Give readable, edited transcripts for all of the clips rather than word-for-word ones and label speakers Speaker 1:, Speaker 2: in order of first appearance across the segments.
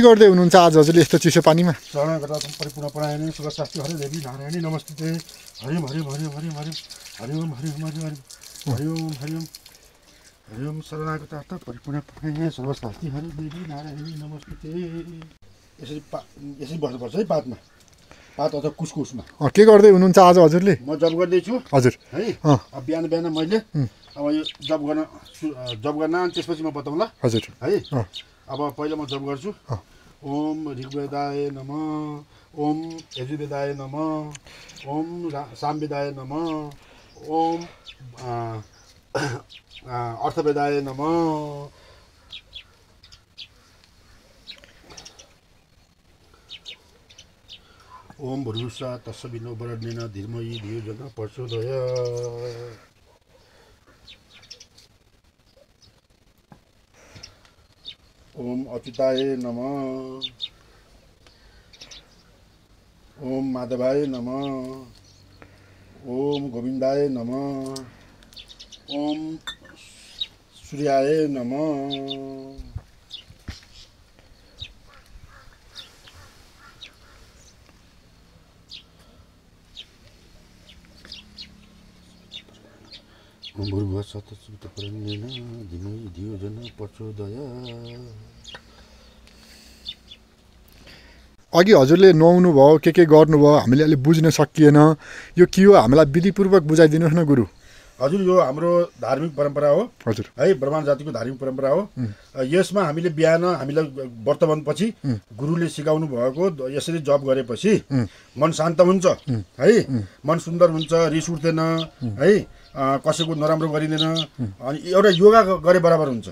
Speaker 1: गर्दै हुनुहुन्छ आज हजुरले यस्तो चिसो पानीमा?
Speaker 2: शरण गर्दा परिपूर्ण प्रायणे सुखशास्त्री हरे देवी नारायणी नमस्ते हरिम हरिम हरिम हरिम हरिम हरिओम हरिम हरिम हरिम हरिओम हरिओम हरिओम शरणागता परिपूर्ण प्रायणे सर्वशास्त्री हरे देवी नारायणी नमस्ते। यसरी बस्नुपर्छ है पातमा, पात अथवा कुसकुसमा।
Speaker 1: के गर्दै हुनुहुन्छ आज हजुरले?
Speaker 2: म जब गर्दैछु
Speaker 1: हजुर
Speaker 2: है। अब बिहान बिहान मैले अब यो जब गर्न अनि त्यसपछि म बताउँला
Speaker 1: हजुर
Speaker 2: है। अब पहिला म जब गर्छु। ओम ऋग्वेदाय नमः, ओम यजुर्वेदाय नमः, ओम सामवेदाय नमः, ओम अर्थवेदाय नमः, ओम भूर्भुवस्सुः तत्सवितुर्वरेण्यं वरेण्येन धीमहि धियो यो नः प्रचोदयात्। ओम अच्युताय नमः, ओम माधवाय नमः, ओम गोविंदाय नमः, ओम सूर्याय नमः। ओम भूर्भुवस्सुः तत्सवितुर्वरेण्येन धीमहि धियो यो नः प्रचोदयात्।
Speaker 1: अघि हजुरले नुहाउनु भयो, के गर्नुभयो, हामीले अहिले बुझ्न सकिएन। यो के हो हामीलाई विधिपूर्वक बुझाइदिनुहोस् न गुरु।
Speaker 2: हजुर, यो हाम्रो धार्मिक परम्परा हो
Speaker 1: हजुर
Speaker 2: है, ब्राह्मण जातिको धार्मिक परम्परा हो। यसमा हामीले बिहान हामीलाई वर्तमानपछि गुरुले सिकाउनु भएको यसरी जप गरेपछि मन शान्त हुन्छ है, मन सुन्दर हुन्छ, रिस उठ्दैन है, कसैको नराम्रो गरिँदैन, अनि एउटा योगा गरे बराबर हुन्छ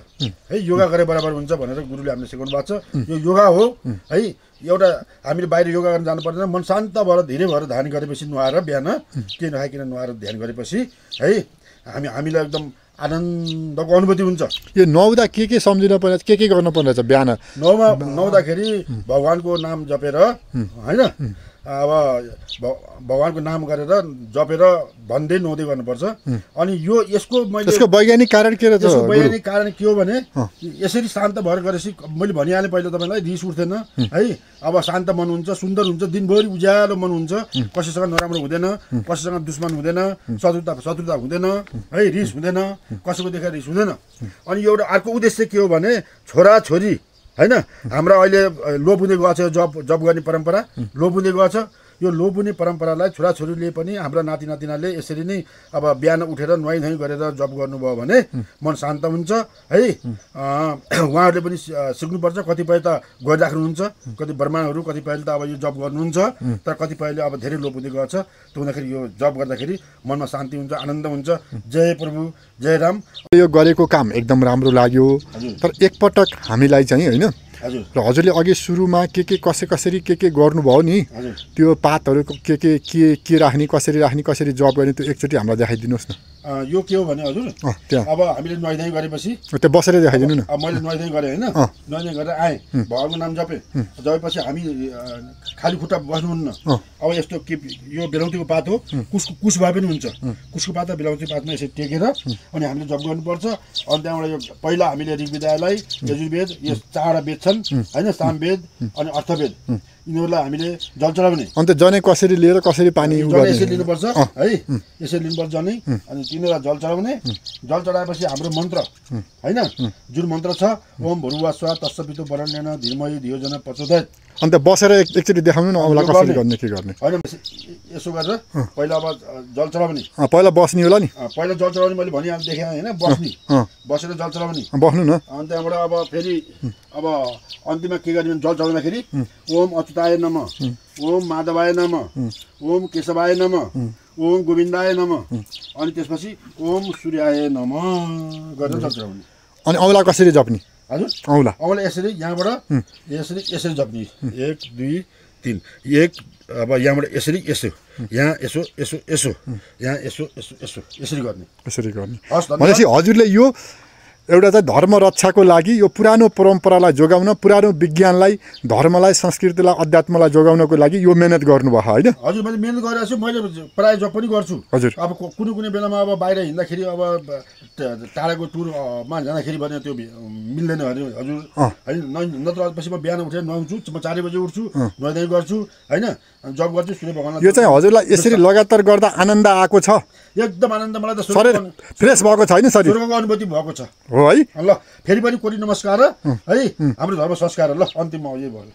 Speaker 2: है, योगा गरे बराबर हुन्छ भनेर गुरुले हामीले सिकाउनु भएको छ। यो योगा हो है, एउटा हामीले बाहिर योगा गर्न जानु पर्दैन। मन शान्त भएर धीरे भएर ध्यान गरेपछि नुहाएर बिहान के नखाइकन नुहाएर ध्यान गरेपछि है हामीलाई एकदम आनन्दको अनुभूति हुन्छ।
Speaker 1: यो नुहाउँदा के सम्झिनु पर्ने, के गर्नु पर्ने रहेछ? बिहान
Speaker 2: नुहाउँदाखेरि भगवानको नाम जपेर होइन, अब भगवानको नाम गरेर जपेर भन्दै नुहाउँदै गर्नुपर्छ। अनि यसको
Speaker 1: वैज्ञानिक कारण के रहेछ?
Speaker 2: वैज्ञानिक कारण के हो भने यसरी शान्त भएर गरेपछि मैले भनिहालेँ पहिला तपाईँलाई, रिस उठ्दैन है, अब शान्त मन हुन्छ, सुन्दर हुन्छ, दिनभरि उज्यालो मन हुन्छ, कसैसँग नराम्रो हुँदैन, कसैसँग दुश्मन हुँदैन, शत्रुता हुँदैन है, रिस हुँदैन, कसैको देखेर रिस हुँदैन। अनि एउटा अर्को उद्देश्य के हो भने छोरा छोरी होइन, हाम्रो अहिले लोप हुँदै गएको छ जप गर्ने परम्परा, लोप हुँदै गएको छ। यो लोप हुने परम्परालाई छोराछोरीले पनि हाम्रा नाति नातिनाले यसरी नै अब बिहान उठेर नुहाइ गरेर जप गर्नुभयो भने मन शान्त हुन्छ है। उहाँहरूले पनि सिक्नुपर्छ। कतिपय त गरिराख्नुहुन्छ, कति ब्राह्मणहरू कतिपयले त अब यो जप गर्नुहुन्छ, तर कतिपयले अब धेरै लोप हुँदै गएको छ। त्यो हुँदाखेरि यो जप गर्दाखेरि मनमा शान्ति हुन्छ, आनन्द हुन्छ। जय प्रभु, जय राम।
Speaker 1: यो गरेको काम एकदम राम्रो लाग्यो, तर एकपटक हामीलाई चाहिँ होइन र हजुरले अघि सुरुमा कसरी गर्नुभयो नि, त्यो पातहरू के राख्ने, कसरी जप गर्ने, त्यो एकचोटि हामीलाई देखाइदिनुहोस् न।
Speaker 2: यो के हो भने हजुर, अब हामीले नुहाइ गरेपछि
Speaker 1: त्यो बसेर देखाइदिनु न।
Speaker 2: अब मैले नुहाइ गरेँ होइन, नुहाइ गरेर आएँ, भगवानको नाम जपेपछि हामी खाली खुट्टा बस्नुहुन्न। अब यस्तो के यो बेलाउतीको पात हो, कुस भए पनि हुन्छ, कुसको पात र बेलाउती पातमा यसरी टेकेर अनि हामीले जप गर्नुपर्छ। अनि त्यहाँबाट यो पहिला हामीले ऋग्वेदलाई, यजुर्वेद, यो 4 वेद छन् होइन, सामवेद अनि अर्थवेद, यिनीहरूलाई हामीले जल चढाउने।
Speaker 1: अन्त जनै कसरी लिएर कसरी पानी
Speaker 2: यसरी लिनुपर्छ है, यसरी लिनुपर्छ जनै। अनि तिनीहरूलाई जल चढाउने। जल चढाएपछि हाम्रो मन्त्र होइन, जुन मन्त्र छ ओम भूर्भुवस्सुः तत्सवितुर्वरेण्येन धीमहि धियो यो नः प्रचोदयात्।
Speaker 1: अन्त बसेर एकचोटि देखाउनु न अरूलाई कसरी गर्ने, के गर्ने
Speaker 2: होइन। यसो गरेर पहिला अब जल चढाउने,
Speaker 1: पहिला बस्ने होला नि,
Speaker 2: पहिला जल चढाउने मैले भनिहालेँ, देखेँ होइन, बस्ने, बसेर जल चढाउने,
Speaker 1: बस्नु न।
Speaker 2: अनि त्यहाँबाट अब फेरि अब अन्तिममा के गर्ने, जल चढाउँदाखेरि ओम अच्युताय नमः, ओम माधवाय नमः, ओम केशवाय नमः, ओम गोविन्दाय नमः, अनि त्यसपछि ओम सूर्याय नमः गरेर जल चढाउने।
Speaker 1: अनि औँला कसरी जप्ने?
Speaker 2: हजुर, औँला यसरी यहाँबाट यसरी जप्ने, 1 2 3, 1 अब यहाँबाट यसरी यसो, यहाँ यसो यसो यसो, यहाँ यसो यसो यसो, यसरी गर्ने।
Speaker 1: भनेपछि हजुरले यो एउटा चाहिँ धर्म रक्षाको लागि यो पुरानो परम्परालाई जोगाउन, पुरानो विज्ञानलाई, धर्मलाई, संस्कृतिलाई, अध्यात्मलाई जोगाउनको लागि यो मेहनत गर्नुभयो होइन?
Speaker 2: हजुर, मैले मेहनत गरिरहेको छु। मैले प्रायः जब पनि गर्छु।
Speaker 1: हजुर।
Speaker 2: अब कुनै बेलामा अब बाहिर हिँड्दाखेरि अब टाढाको टुरमा जाँदाखेरि भने त्यो मिल्दैन हजुर होइन। नत्र पछि म बिहान उठेर नुहाउँछु, म 4 बजे उठ्छु, नुहाइधुवाइ गर्छु होइन, जब गर्छु, सूर्य भगवानलाई।
Speaker 1: यो चाहिँ हजुरलाई यसरी लगातार गर्दा आनन्द आएको छ?
Speaker 2: एकदम आनन्द, मलाई त
Speaker 1: शरीर फ्रेस भएको छैन? शरीर
Speaker 2: स्वर्गको अनुभूति भएको छ
Speaker 1: हो है?
Speaker 2: ल फेरि पनि कोटी नमस्कार है। हाम्रो धर्म संस्कार ल अन्तिममा यही भयो।